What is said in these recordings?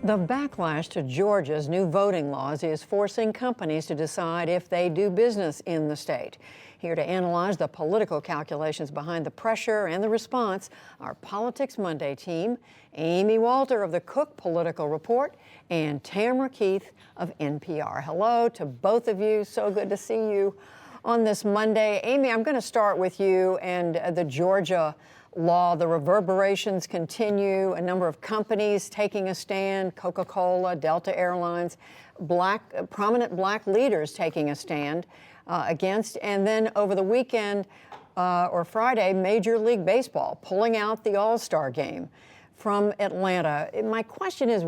The backlash to Georgia's new voting laws is forcing companies to decide if they do business in the state. Here to analyze the political calculations behind the pressure and the response, our Politics Monday team, Amy Walter of the Cook Political Report and Tamara Keith of NPR. Hello to both of you. So good to see you on this Monday. Amy, I'm going to start with you and the Georgia law. The reverberations continue. A number of companies taking a stand, Coca-Cola, Delta Airlines, prominent black leaders taking a stand against. And then over the weekend or Friday, Major League Baseball pulling out the All-Star game from Atlanta. My question is,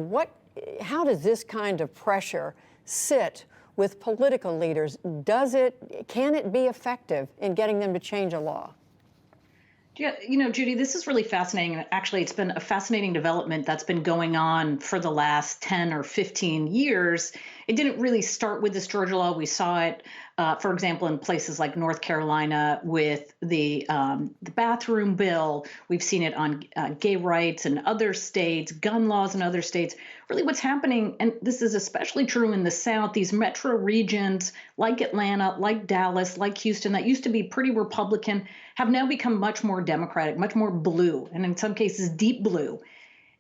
how does this kind of pressure sit with political leaders? Can it be effective in getting them to change a law? Yeah, Judy, this is really fascinating. Actually, it's been a fascinating development that's been going on for the last 10 or 15 years. It didn't really start with this Georgia law. We saw it, for example, in places like North Carolina with the bathroom bill. We've seen it on gay rights in other states, gun laws in other states. Really what's happening, and this is especially true in the South, these metro regions like Atlanta, like Dallas, like Houston, that used to be pretty Republican, have now become much more Democratic, much more blue, and in some cases deep blue.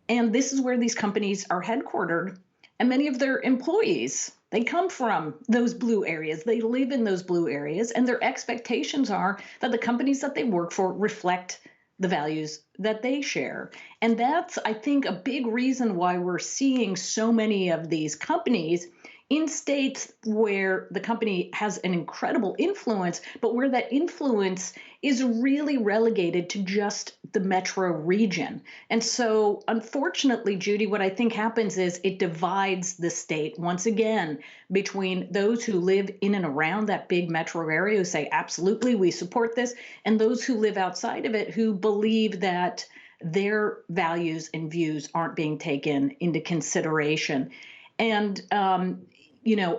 And this is where these companies are headquartered. And many of their employees, they come from those blue areas. They live in those blue areas, and their expectations are that the companies that they work for reflect the values that they share. And that's, I think, a big reason why we're seeing so many of these companies in states where the company has an incredible influence, but where that influence is really relegated to just the metro region. And so, unfortunately, Judy, what I think happens is it divides the state once again between those who live in and around that big metro area who say, absolutely, we support this, and those who live outside of it who believe that their values and views aren't being taken into consideration. And,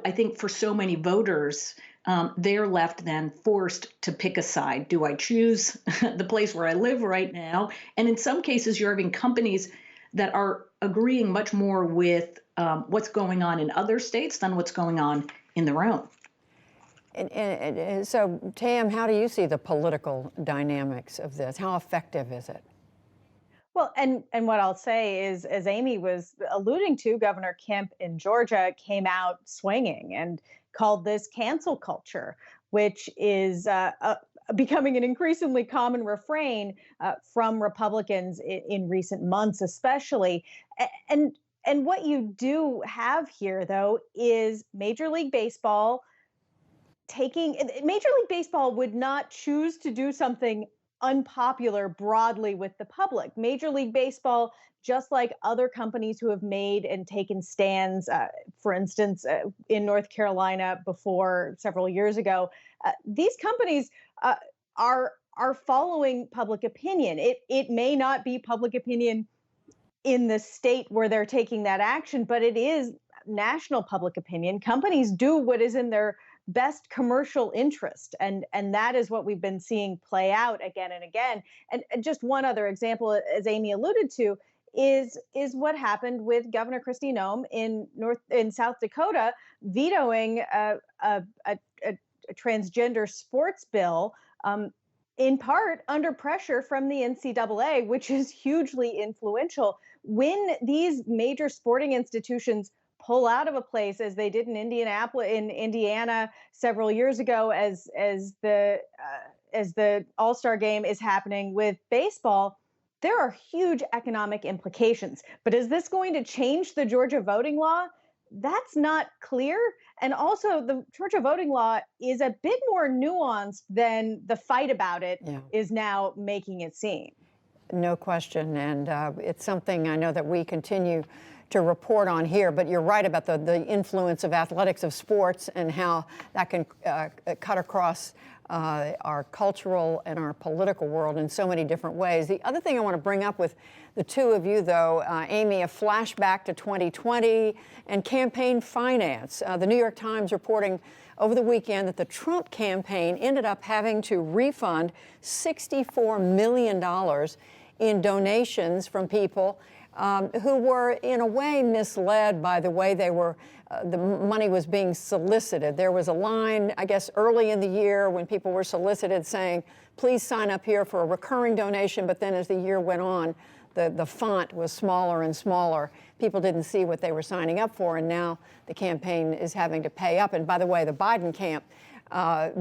I think for so many voters, they're left then forced to pick a side. Do I choose the place where I live right now? And in some cases, you're having companies that are agreeing much more with what's going on in other states than what's going on in their own. And so, Tam, how do you see the political dynamics of this? How effective is it? Well, and what I'll say is, as Amy was alluding to, Governor Kemp in Georgia came out swinging and called this cancel culture, which is becoming an increasingly common refrain from Republicans in recent months, especially. And what you do have here, though, is Major League Baseball Major League Baseball would not choose to do something unpopular broadly with the public. Major League Baseball, just like other companies who have made and taken stands, for instance, in North Carolina before several years ago, these companies are following public opinion. It may not be public opinion in the state where they're taking that action, but it is national public opinion. Companies do what is in their best commercial interest. And that is what we've been seeing play out again and again. And just one other example, as Amy alluded to, is what happened with Governor Kristi Noem in South Dakota vetoing a transgender sports bill, in part under pressure from the NCAA, which is hugely influential. When these major sporting institutions pull out of a place, as they did in Indiana several years ago, as the All-Star game is happening with baseball, there are huge economic implications. But is this going to change the Georgia voting law? That's not clear. And also, the Georgia voting law is a bit more nuanced than the fight about it is now making it seem. No question. And it's something I know that we continue to report on here, but you're right about the influence of athletics, of sports, and how that can cut across our cultural and our political world in so many different ways. The other thing I want to bring up with the two of you, though, Amy, a flashback to 2020 and campaign finance. The New York Times reporting over the weekend that the Trump campaign ended up having to refund $64 million in donations from people who were in a way misled by the way they were, the money was being solicited. There was a line, I guess, early in the year when people were solicited saying, please sign up here for a recurring donation, but then as the year went on, the font was smaller and smaller. People didn't see what they were signing up for, and now the campaign is having to pay up. And by the way, the Biden camp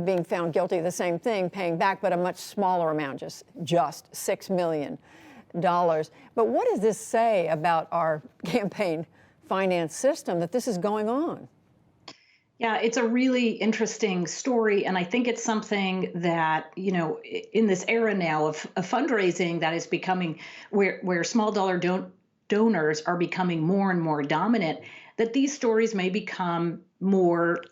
being found guilty of the same thing, paying back, but a much smaller amount, just $6 million. But what does this say about our campaign finance system that this is going on? Yeah, it's a really interesting story. And I think it's something that, you know, in this era now of fundraising that is becoming where small dollar donors are becoming more and more dominant, that these stories may become more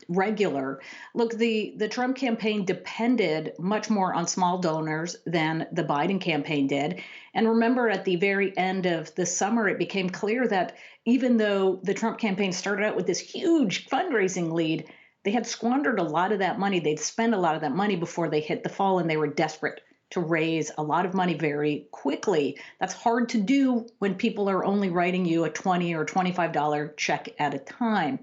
regular. Look, the Trump campaign depended much more on small donors than the Biden campaign did. And remember, at the very end of the summer, it became clear that even though the Trump campaign started out with this huge fundraising lead, they had squandered a lot of that money. They'd spent a lot of that money before they hit the fall, and they were desperate to raise a lot of money very quickly. That's hard to do when people are only writing you a $20 or $25 check at a time.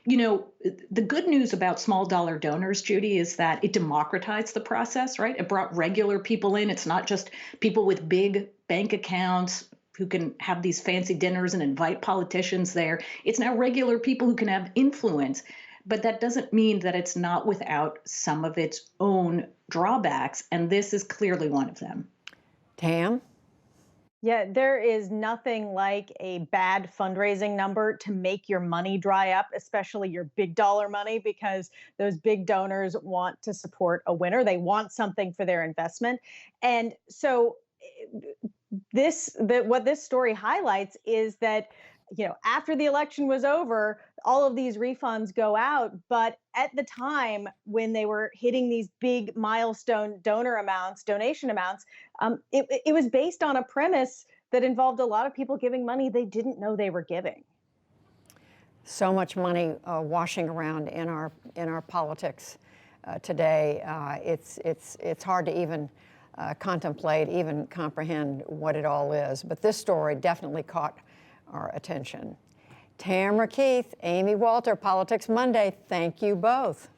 You know, the good news about small dollar donors, Judy, is that it democratized the process, right? It brought regular people in. It's not just people with big bank accounts who can have these fancy dinners and invite politicians there. It's now regular people who can have influence. But that doesn't mean that it's not without some of its own drawbacks. And this is clearly one of them. Tam? Yeah, there is nothing like a bad fundraising number to make your money dry up, especially your big dollar money, because those big donors want to support a winner. They want something for their investment. And so what this story highlights is that, you know, after the election was over, all of these refunds go out. But at the time when they were hitting these big milestone donation amounts, it was based on a premise that involved a lot of people giving money they didn't know they were giving. So much money washing around in our politics today. It's hard to even contemplate, even comprehend what it all is. But this story definitely caught our attention. Tamara Keith, Amy Walter, Politics Monday, thank you both.